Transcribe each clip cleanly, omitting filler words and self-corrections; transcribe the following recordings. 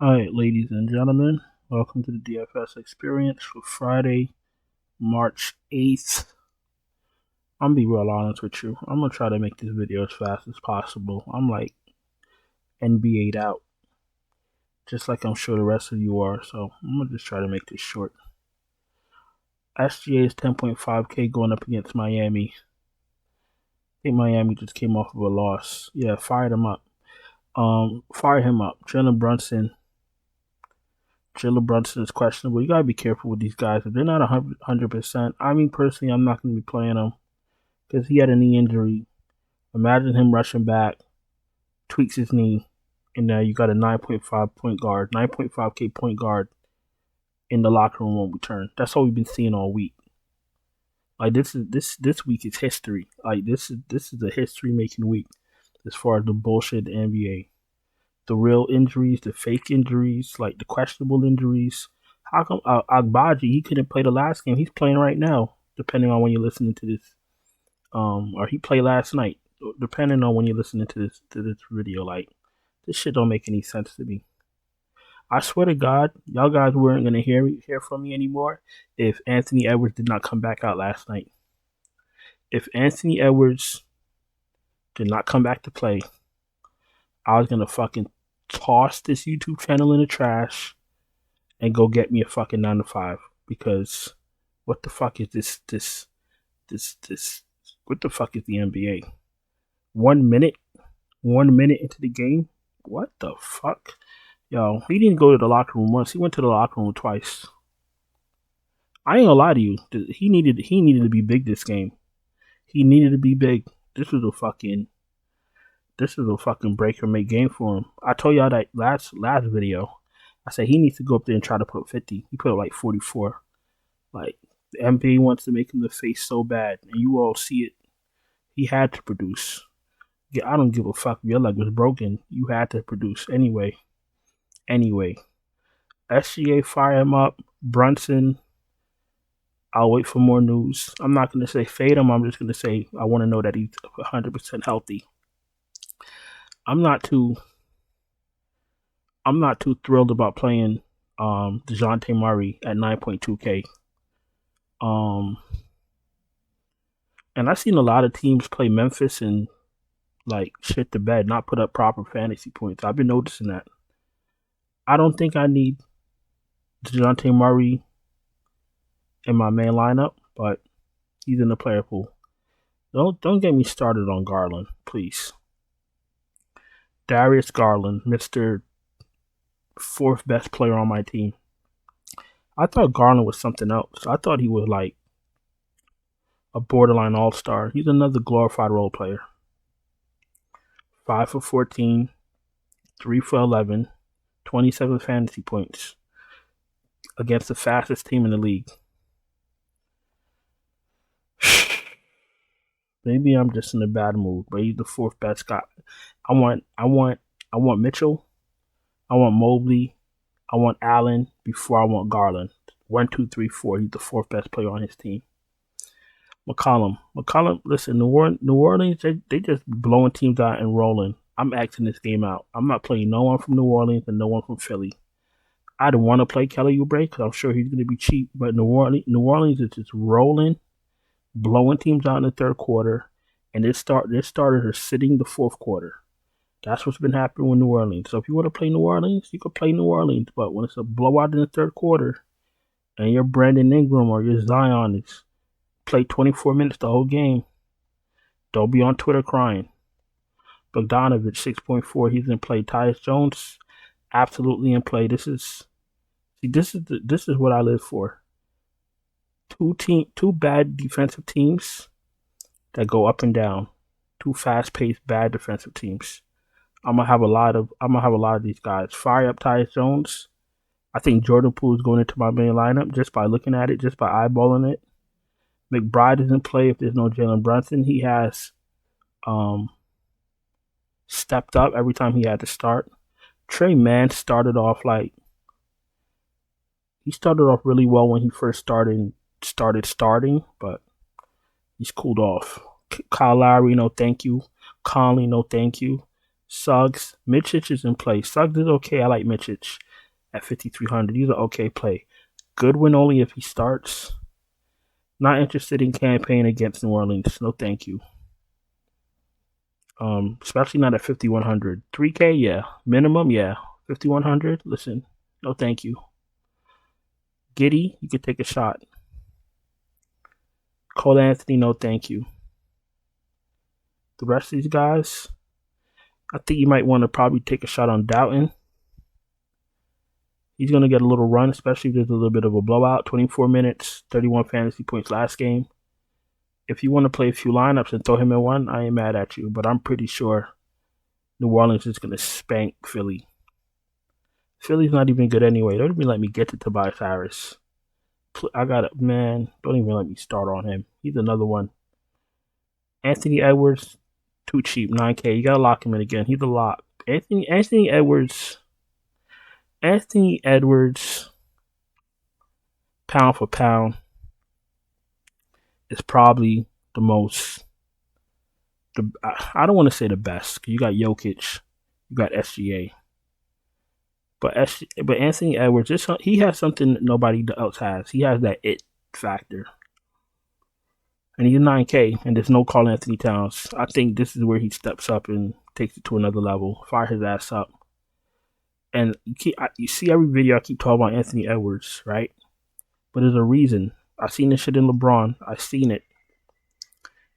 Alright, ladies and gentlemen, welcome to the DFS experience for Friday, March 8th. I'm gonna be real honest with you. I'm gonna try to make this video as fast as possible. I'm like NBA'd out, just like I'm sure the rest of you are, so I'm gonna just try to make this short. SGA is 10.5K going up against Miami. I think Miami just came off of a loss. Yeah, fired him up. Fire him up. Jalen Brunson is questionable. You gotta be careful with these guys. If they're not 100%, I mean, personally, I'm not gonna be playing them because he had a knee injury. Imagine him rushing back, tweaks his knee, and now you got a 9.5 point guard, 9.5K point guard in the locker room when we turn. That's all we've been seeing all week. Like this week is history. Like this is a history making week as far as the bullshit in the NBA. The real injuries, the fake injuries, like the questionable injuries. How come Agbaji, he couldn't play the last game? He's playing right now, depending on when you're listening to this. Or he played last night, depending on when you're listening to this video. Like, this shit don't make any sense to me. I swear to God, y'all guys weren't gonna hear from me anymore if Anthony Edwards did not come back out last night. If Anthony Edwards did not come back to play, I was gonna fucking toss this YouTube channel in the trash and go get me a fucking 9 to 5 because what the fuck is this what the fuck is the NBA? 1 minute into the game? What the fuck? Yo, he didn't go to the locker room once. He went to the locker room twice. I ain't gonna lie to you. He needed to be big this game. He needed to be big. This was a fucking break or make game for him. I told y'all that last video. I said he needs to go up there and try to put 50. He put up like 44. Like, the NBA wants to make him the face so bad, and you all see it. He had to produce. Yeah, I don't give a fuck if your leg was broken. You had to produce anyway. SGA, fire him up. Brunson, I'll wait for more news. I'm not going to say fade him. I'm just going to say I want to know that he's 100% healthy. I'm not too thrilled about playing DeJounte Murray at 9.2K. And I've seen a lot of teams play Memphis and like shit the bed, not put up proper fantasy points. I've been noticing that. I don't think I need DeJounte Murray in my main lineup, but he's in the player pool. Don't get me started on Garland, please. Darius Garland, Mr. fourth best player on my team. I thought Garland was something else. I thought he was like a borderline all-star. He's another glorified role player. 5 for 14, 3 for 11, 27 fantasy points against the fastest team in the league. Maybe I'm just in a bad mood, but he's the fourth best guy. I want Mitchell. I want Mobley. I want Allen before I want Garland. 1, 2, 3, 4. He's the fourth best player on his team. McCollum, listen, New Orleans, they just blowing teams out and rolling. I'm acting this game out. I'm not playing no one from New Orleans and no one from Philly. I don't want to play Kelly Oubre because I'm sure he's going to be cheap, but New Orleans is just rolling, blowing teams out in the third quarter, and their starters are sitting the fourth quarter. That's what's been happening with New Orleans. So if you want to play New Orleans, you can play New Orleans, but when it's a blowout in the third quarter and your Brandon Ingram or your Zion is play 24 minutes the whole game, don't be on Twitter crying. Bogdanovich, 6.4, he's in play. Tyus Jones, absolutely in play. This is what I live for. Two bad defensive teams that go up and down. Two fast-paced bad defensive teams. I'm gonna have a lot of these guys. Fire up Tyus Jones. I think Jordan Poole is going into my main lineup just by looking at it, just by eyeballing it. McBride is in play if there's no Jalen Brunson. He has stepped up every time he had to start. Trey Mann started off really well when he first started starting, but he's cooled off. Kyle Lowry, no thank you. Conley, no thank you. Suggs, Mitchich is in play. Suggs is okay. I like Mitchich. at 5,300. He's an okay play. Goodwin only if he starts. Not interested in campaign against New Orleans. No, thank you. Especially not at 5,100. 3K, yeah. Minimum, yeah. 5,100. Listen, no, thank you. Giddy, you could take a shot. Cole Anthony, no, thank you. The rest of these guys, I think you might want to probably take a shot on Doughton. He's going to get a little run, especially if there's a little bit of a blowout. 24 minutes, 31 fantasy points last game. If you want to play a few lineups and throw him in one, I ain't mad at you. But I'm pretty sure New Orleans is going to spank Philly. Philly's not even good anyway. Don't even let me get to Tobias Harris. I got it, man. Don't even let me start on him. He's another one. Anthony Edwards, too cheap, 9K. You got to lock him in again. He's a lock. Anthony Edwards, pound for pound, is probably the most. I don't want to say the best. You got Jokic, you got SGA, but Anthony Edwards, he has something nobody else has. He has that it factor, and he's 9K, and there's no Karl Anthony Towns. I think this is where he steps up and takes it to another level. Fire his ass up. And you see every video I keep talking about Anthony Edwards, right? But there's a reason. I've seen this shit in LeBron. I've seen it.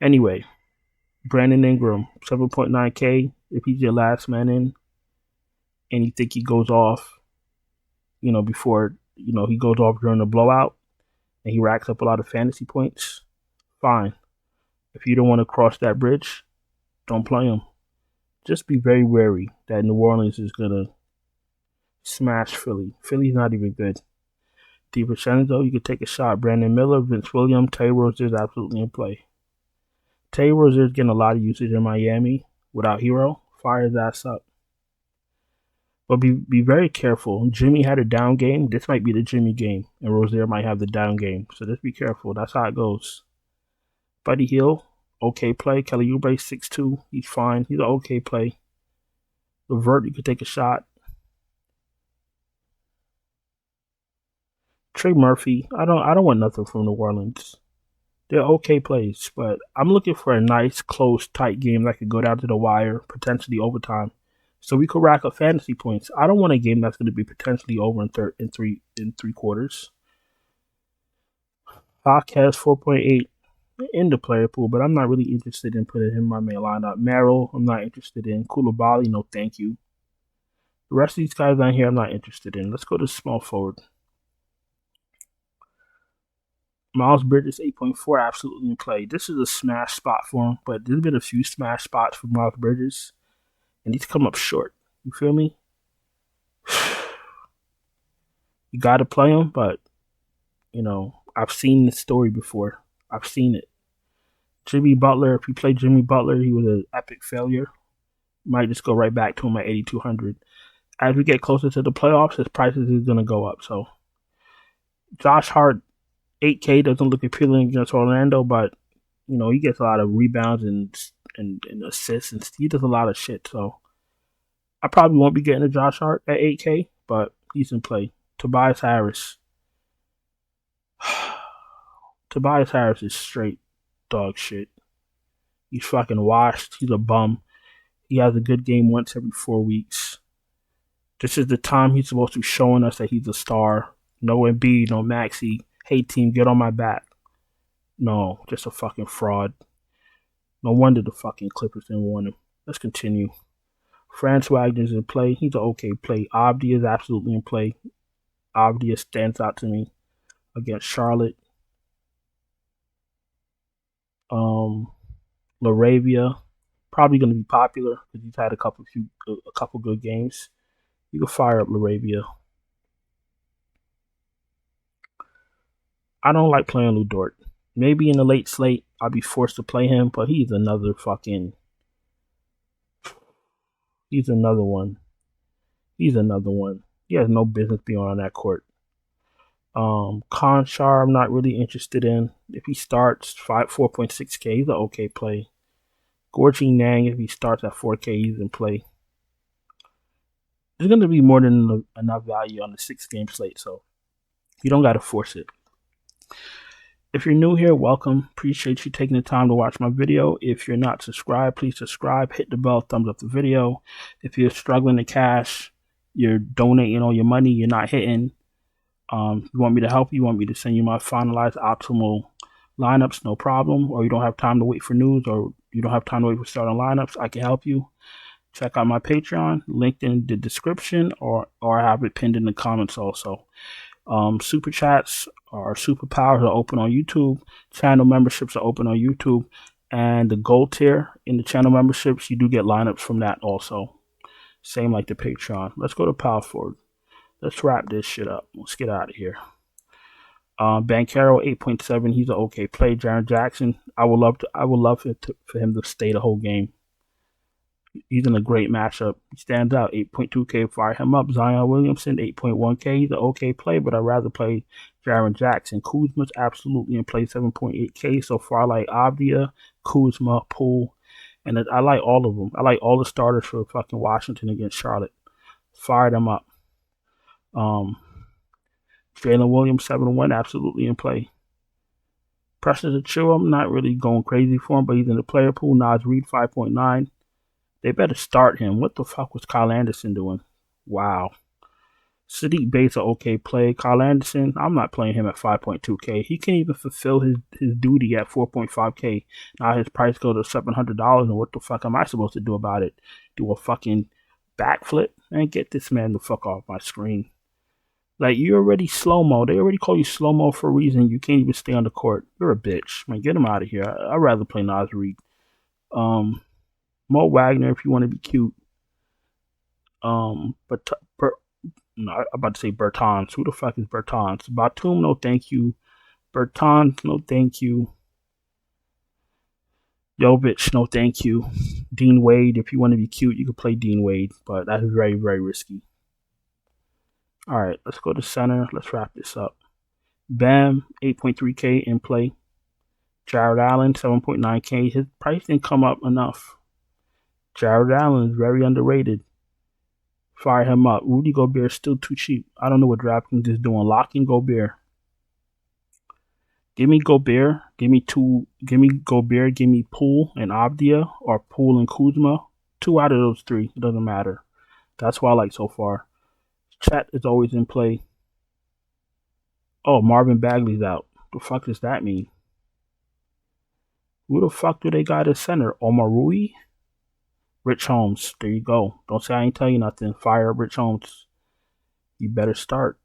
Anyway, Brandon Ingram, 7.9K. If he's your last man in, and you think he goes off, before, he goes off during the blowout, and he racks up a lot of fantasy points, fine. If you don't want to cross that bridge, don't play him. Just be very wary that New Orleans is going to smash Philly. Philly's not even good. DiVincenzo, you could take a shot. Brandon Miller, Vince Williams, Terry Rozier is absolutely in play. Terry Rozier is getting a lot of usage in Miami without Hero. Fire his ass up. But be very careful. Jimmy had a down game. This might be the Jimmy game. And Rozier might have the down game. So just be careful. That's how it goes. Buddy Hield, okay play. Kelly Oubre, 6'2". He's fine. He's an okay play. LeVert, you could take a shot. Trey Murphy, I don't want nothing from New Orleans. They're okay plays, but I'm looking for a nice, close, tight game that could go down to the wire, potentially overtime, so we could rack up fantasy points. I don't want a game that's going to be potentially over in three quarters. Hawk has 4.8 in the player pool, but I'm not really interested in putting him in my main lineup. Merrill, I'm not interested in. Koulibaly, no thank you. The rest of these guys down here, I'm not interested in. Let's go to small forward. Miles Bridges, 8.4, absolutely in play. This is a smash spot for him, but there's been a few smash spots for Miles Bridges, and he's come up short. You feel me? You got to play him, but, I've seen this story before. I've seen it. Jimmy Butler, if you play Jimmy Butler, he was an epic failure. Might just go right back to him at 8,200. As we get closer to the playoffs, his prices is going to go up. So, Josh Hart, 8K doesn't look appealing against Orlando, but he gets a lot of rebounds and assists, and he does a lot of shit. So I probably won't be getting a Josh Hart at 8K, but he's in play. Tobias Harris. Tobias Harris is straight dog shit. He's fucking washed. He's a bum. He has a good game once every 4 weeks. This is the time he's supposed to be showing us that he's a star. No Embiid, no Maxey. Hey, team, get on my back. No, just a fucking fraud. No wonder the fucking Clippers didn't want him. Let's continue. Franz Wagner's in play. He's an okay play. Abdi is absolutely in play. Abdi stands out to me against Charlotte. Laravia, probably going to be popular because he's had a couple good games. You can fire up Laravia. I don't like playing Lu Dort. Maybe in the late slate, I'll be forced to play him, but he's another one. He's another one. He has no business being on that court. Conchar, I'm not really interested in. If he starts 4.6K, he's an okay play. Gorgie Nang, if he starts at 4K, he's in play. There's going to be more than enough value on the 6-game slate, so you don't got to force it. If you're new here, welcome. Appreciate you taking the time to watch my video. If you're not subscribed, please subscribe. Hit the bell, thumbs up the video. If you're struggling to cash, you're donating all your money, you're not hitting. You want me to help you, want me to send you my finalized optimal lineups, no problem. Or you don't have time to wait for news, or you don't have time to wait for starting lineups, I can help you. Check out my Patreon, linked in the description, or I have it pinned in the comments also. Super chats or superpowers are open on YouTube. Channel memberships are open on YouTube. And the gold tier in the channel memberships, you do get lineups from that also. Same like the Patreon. Let's go to power forward. Let's wrap this shit up. Let's get out of here. Banchero 8.7. He's an okay play. Jaren Jackson. I would love for him to stay the whole game. He's in a great matchup. He stands out. 8.2K. Fire him up. Zion Williamson 8.1K. He's an okay play, but I'd rather play Jaren Jackson. Kuzma's absolutely in play. 7.8K. So far, I like Avdia, Kuzma, Poole, and I like all of them. I like all the starters for fucking Washington against Charlotte. Fire them up. Jalen Williams 7-1, absolutely in play. Precious Achiuwa, I'm not really going crazy for him, but he's in the player pool. Nas Reed 5.9. They better start him. What the fuck was Kyle Anderson doing? Wow. Sadiq Bates, an okay play. Kyle Anderson, I'm not playing him at 5.2K. He can't even fulfill his duty at 4.5K. Now his price goes to $700, and what the fuck am I supposed to do about it? Do a fucking backflip? Man, get this man the fuck off my screen. Like, you're already slow-mo. They already call you slow-mo for a reason. You can't even stay on the court. You're a bitch. Man, get him out of here. I'd rather play Nas Reed. Mo Wagner, if you want to be cute. I'm about to say Bertans. Who the fuck is Bertans? Batum, no thank you. Bertans, no thank you. Jovic, no thank you. Dean Wade, if you want to be cute, you can play Dean Wade, but that's very, very risky. All right, let's go to center. Let's wrap this up. Bam, 8.3K in play. Jared Allen, 7.9K. His price didn't come up enough. Jared Allen is very underrated. Fire him up. Rudy Gobert is still too cheap. I don't know what DraftKings is doing. Locking Gobert. Give me Gobert. Give me Gobert. Give me Poole and Avdia, or Poole and Kuzma. 2 out of those 3. It doesn't matter. That's what I like so far. Chat is always in play. Oh, Marvin Bagley's out. The fuck does that mean? Who the fuck do they got at center? Omar Rui? Rich Holmes. There you go. Don't say I ain't tell you nothing. Fire up Rich Holmes. You better start.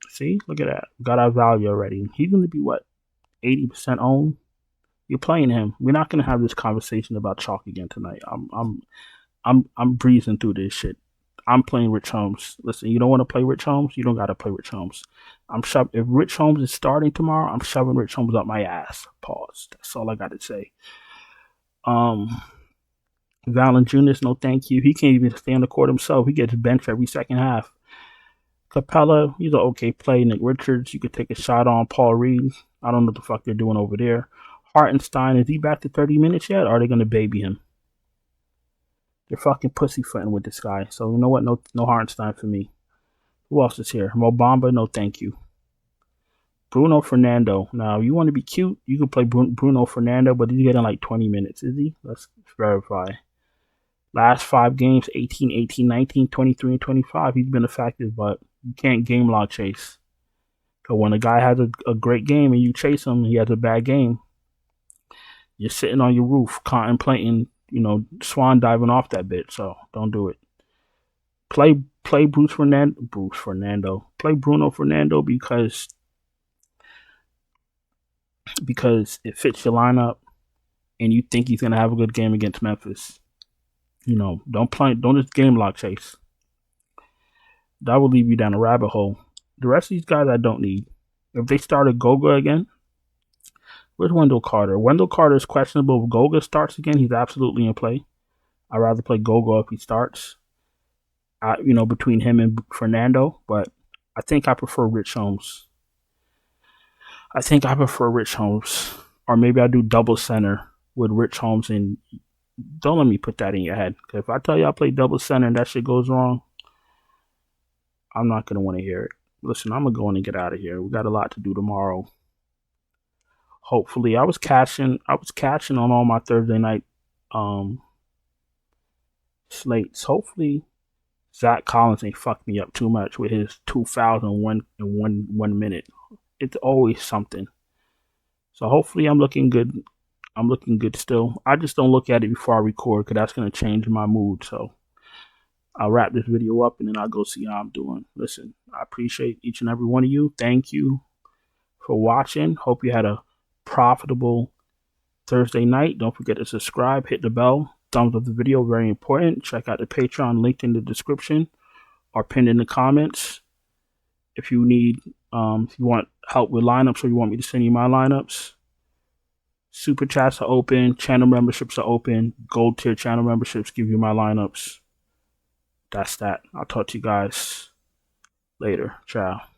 See? Look at that. Got our value already. He's going to be, what, 80% owned? You're playing him. We're not going to have this conversation about chalk again tonight. I'm breezing through this shit. I'm playing Rich Holmes. Listen, you don't want to play Rich Holmes? You don't got to play Rich Holmes. If Rich Holmes is starting tomorrow, I'm shoving Rich Holmes up my ass. Pause. That's all I got to say. Valanciunas, no thank you. He can't even stay on the court himself. He gets benched every second half. Capella, he's an okay play. Nick Richards, you could take a shot on. Paul Reed, I don't know what the fuck they're doing over there. Hartenstein, is he back to 30 minutes yet, or are they going to baby him? They're fucking pussyfooting with this guy. So you know what? No Hartenstein for me. Who else is here? Mo Bamba, no thank you. Bruno Fernando. Now, you want to be cute, you can play Bruno Fernando, but he's getting like 20 minutes, is he? Let's verify. Last 5 games, 18, 18, 19, 23, and 25. He's been effective, but you can't game log chase. Because when a guy has a great game and you chase him, he has a bad game, you're sitting on your roof contemplating, swan diving off that bitch. So don't do it. Play Bruno Fernando. Play Bruno Fernando because it fits your lineup and you think he's gonna have a good game against Memphis. Don't just game lock chase. That will leave you down a rabbit hole. The rest of these guys I don't need. If they started Goga again, where's Wendell Carter? Wendell Carter is questionable. If Goga starts again, he's absolutely in play. I'd rather play Goga if he starts. Between him and Fernando, but I think I prefer Rich Holmes. Or maybe I do double center with Rich Holmes and don't let me put that in your head. Cause if I tell you I play double center and that shit goes wrong, I'm not gonna want to hear it. Listen, I'm gonna go in and get out of here. We got a lot to do tomorrow. Hopefully, I was catching on all my Thursday night slates. Hopefully, Zach Collins ain't fucked me up too much with his 2 fouls in one minute. It's always something. So hopefully, I'm looking good. I'm looking good still. I just don't look at it before I record because that's gonna change my mood. So I'll wrap this video up and then I'll go see how I'm doing. Listen, I appreciate each and every one of you. Thank you for watching. Hope you had a profitable Thursday night. Don't forget to subscribe, hit the bell, thumbs up the video, very important. Check out the Patreon link in the description or pinned in the comments. If you need, if you want help with lineups or you want me to send you my lineups, super chats are open, channel memberships are open, gold tier channel memberships give you my lineups. That's that. I'll talk to you guys later. Ciao.